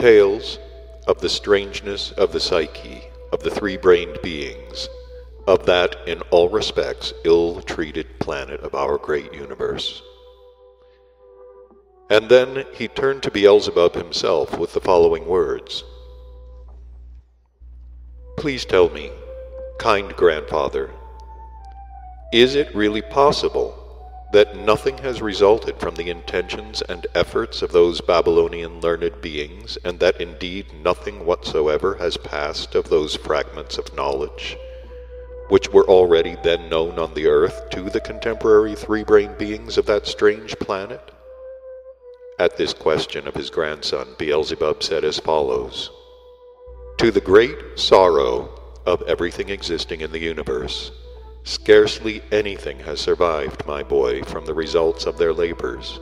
Tales of the strangeness of the psyche of the three-brained beings of that in all respects ill-treated planet of our great universe. And then he turned to Beelzebub himself with the following words. Please tell me, kind grandfather, is it really possible that nothing has resulted from the intentions and efforts of those Babylonian learned beings, and that indeed nothing whatsoever has passed of those fragments of knowledge, which were already then known on the earth to the contemporary three-brained beings of that strange planet? At this question of his grandson, Beelzebub said as follows. To the great sorrow of everything existing in the universe, scarcely anything has survived, my boy, from the results of their labors,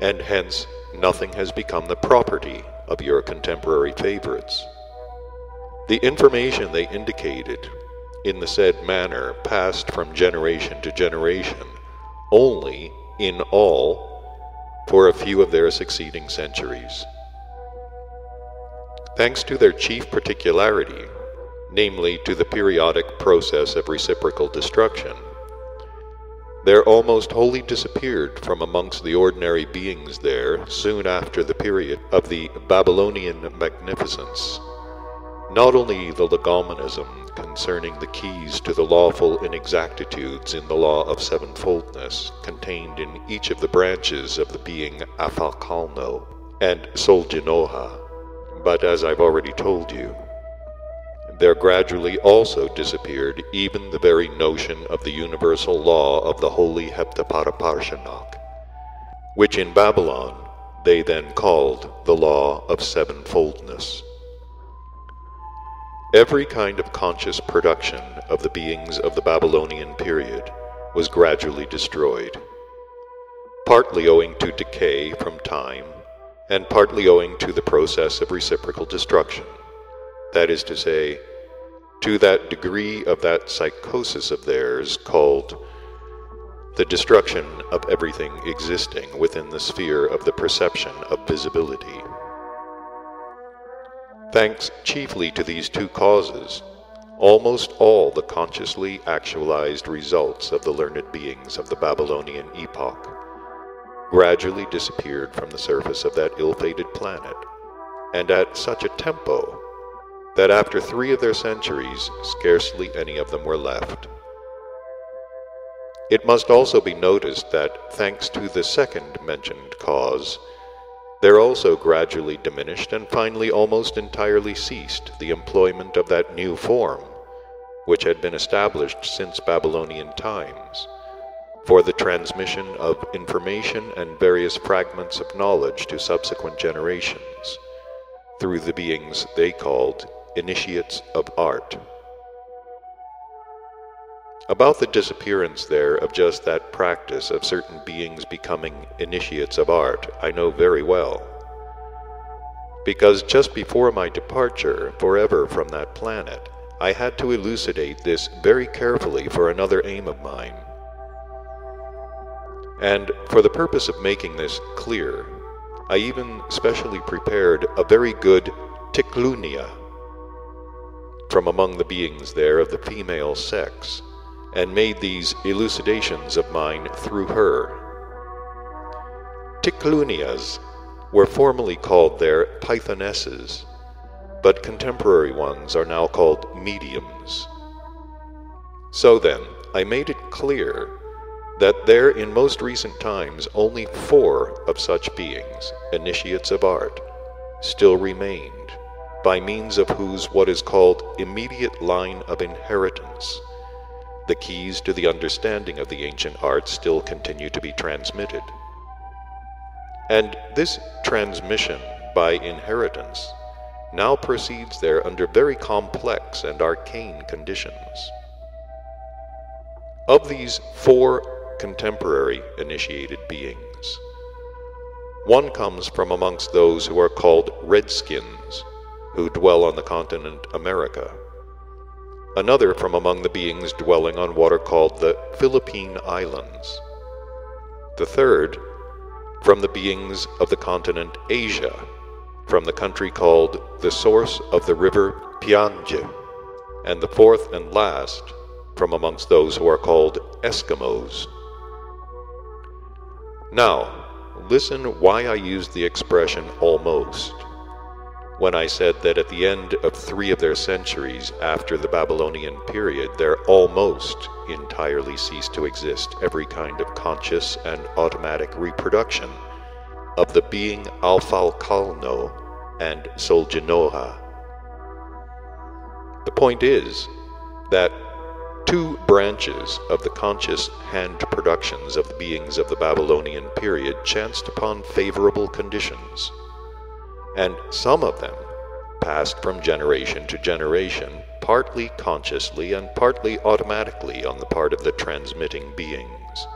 and hence nothing has become the property of your contemporary favorites. The information they indicated in the said manner passed from generation to generation only in all for a few of their succeeding centuries. Thanks to their chief particularity, namely to the periodic process of reciprocal destruction, there almost wholly disappeared from amongst the ordinary beings there, soon after the period of the Babylonian magnificence, not only the legomenism concerning the keys to the lawful inexactitudes in the law of sevenfoldness contained in each of the branches of the being Afalkalno and Soljinoha, but as I've already told you, there gradually also disappeared even the very notion of the universal law of the holy Heptaparaparshanok, which in Babylon they then called the law of sevenfoldness. Every kind of conscious production of the beings of the Babylonian period was gradually destroyed, partly owing to decay from time, and partly owing to the process of reciprocal destruction. That is to say, to that degree of that psychosis of theirs called the destruction of everything existing within the sphere of the perception of visibility. Thanks chiefly to these two causes, almost all the consciously actualized results of the learned beings of the Babylonian epoch gradually disappeared from the surface of that ill-fated planet, and at such a tempo that after 3 of their centuries, scarcely any of them were left. It must also be noticed that, thanks to the second mentioned cause, there also gradually diminished and finally almost entirely ceased the employment of that new form, which had been established since Babylonian times, for the transmission of information and various fragments of knowledge to subsequent generations, through the beings they called initiates of art. About the disappearance there of just that practice of certain beings becoming initiates of art, I know very well, because just before my departure forever from that planet, I had to elucidate this very carefully for another aim of mine. And for the purpose of making this clear, I even specially prepared a very good tiklunia from among the beings there of the female sex, and made these elucidations of mine through her. Tiklunias were formerly called their pythonesses, but contemporary ones are now called mediums. So then, I made it clear that there in most recent times only 4 of such beings, initiates of art, still remained, by means of whose what is called immediate line of inheritance, the keys to the understanding of the ancient arts still continue to be transmitted. And this transmission by inheritance now proceeds there under very complex and arcane conditions. Of these 4 contemporary initiated beings, one comes from amongst those who are called redskins, who dwell on the continent America. Another from among the beings dwelling on what are called the Philippine Islands. The third from the beings of the continent Asia, from the country called the source of the river Pianje, and the fourth and last from amongst those who are called Eskimos. Now, listen why I used the expression almost, when I said that at the end of 3 of their centuries after the Babylonian period, there almost entirely ceased to exist every kind of conscious and automatic reproduction of the being Alfalkalno and Soljanoha. The point is that 2 branches of the conscious hand productions of the beings of the Babylonian period chanced upon favorable conditions, and some of them passed from generation to generation, partly consciously and partly automatically on the part of the transmitting beings.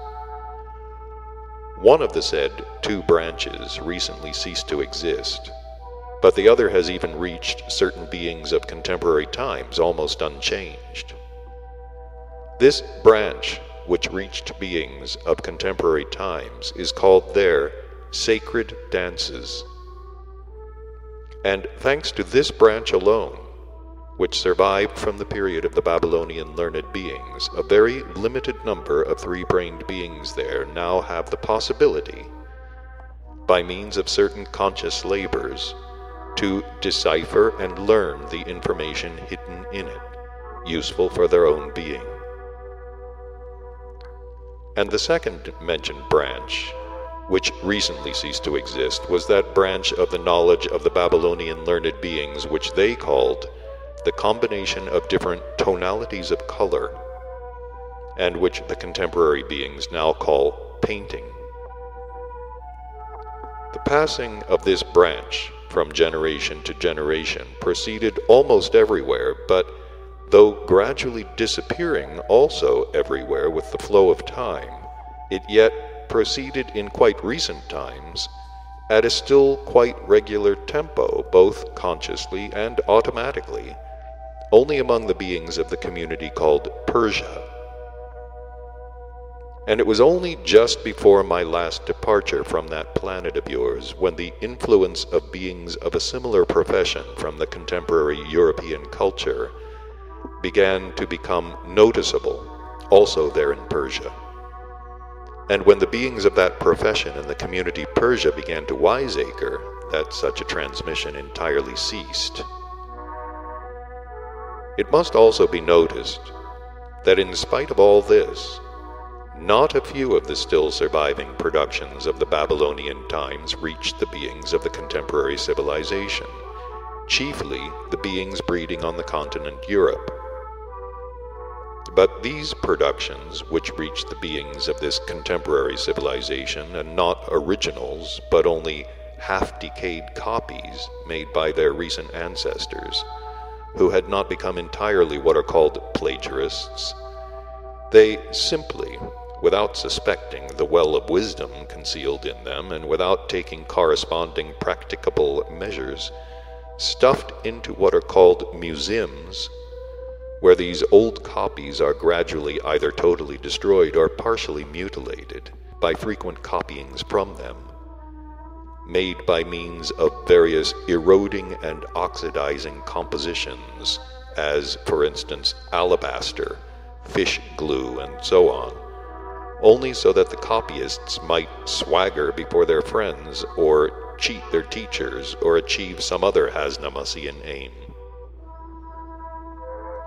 One of the said 2 branches recently ceased to exist, but the other has even reached certain beings of contemporary times almost unchanged. This branch, which reached beings of contemporary times, is called their sacred dances. And thanks to this branch alone, which survived from the period of the Babylonian learned beings, a very limited number of 3-brained beings there now have the possibility, by means of certain conscious labors, to decipher and learn the information hidden in it, useful for their own being. And the second mentioned branch, which recently ceased to exist, was that branch of the knowledge of the Babylonian learned beings which they called the combination of different tonalities of color, and which the contemporary beings now call painting. The passing of this branch from generation to generation proceeded almost everywhere, but though gradually disappearing also everywhere with the flow of time, it yet proceeded in quite recent times at a still quite regular tempo, both consciously and automatically, only among the beings of the community called Persia. And it was only just before my last departure from that planet of yours, when the influence of beings of a similar profession from the contemporary European culture began to become noticeable, also there in Persia. And when the beings of that profession in the community Persia began to wiseacre that such a transmission entirely ceased. It must also be noticed that in spite of all this, not a few of the still surviving productions of the Babylonian times reached the beings of the contemporary civilization, chiefly the beings breeding on the continent Europe. But these productions, which reached the beings of this contemporary civilization, and not originals, but only half-decayed copies made by their recent ancestors, who had not become entirely what are called plagiarists, they simply, without suspecting the well of wisdom concealed in them, and without taking corresponding practicable measures, stuffed into what are called museums, where these old copies are gradually either totally destroyed or partially mutilated by frequent copyings from them, made by means of various eroding and oxidizing compositions, as, for instance, alabaster, fish glue, and so on, only so that the copyists might swagger before their friends, or cheat their teachers, or achieve some other Hasnamussian aim.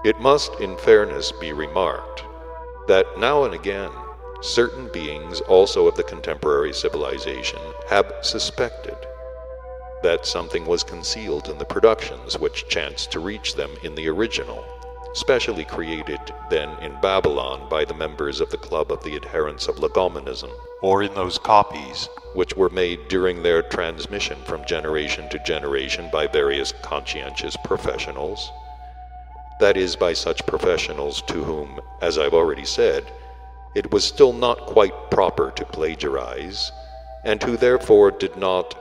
It must, in fairness, be remarked that now and again certain beings also of the contemporary civilization have suspected that something was concealed in the productions which chanced to reach them in the original, specially created then in Babylon by the members of the Club of the Adherents of Legomenism, or in those copies which were made during their transmission from generation to generation by various conscientious professionals, that is, by such professionals to whom, as I've already said, it was still not quite proper to plagiarize, and who therefore did not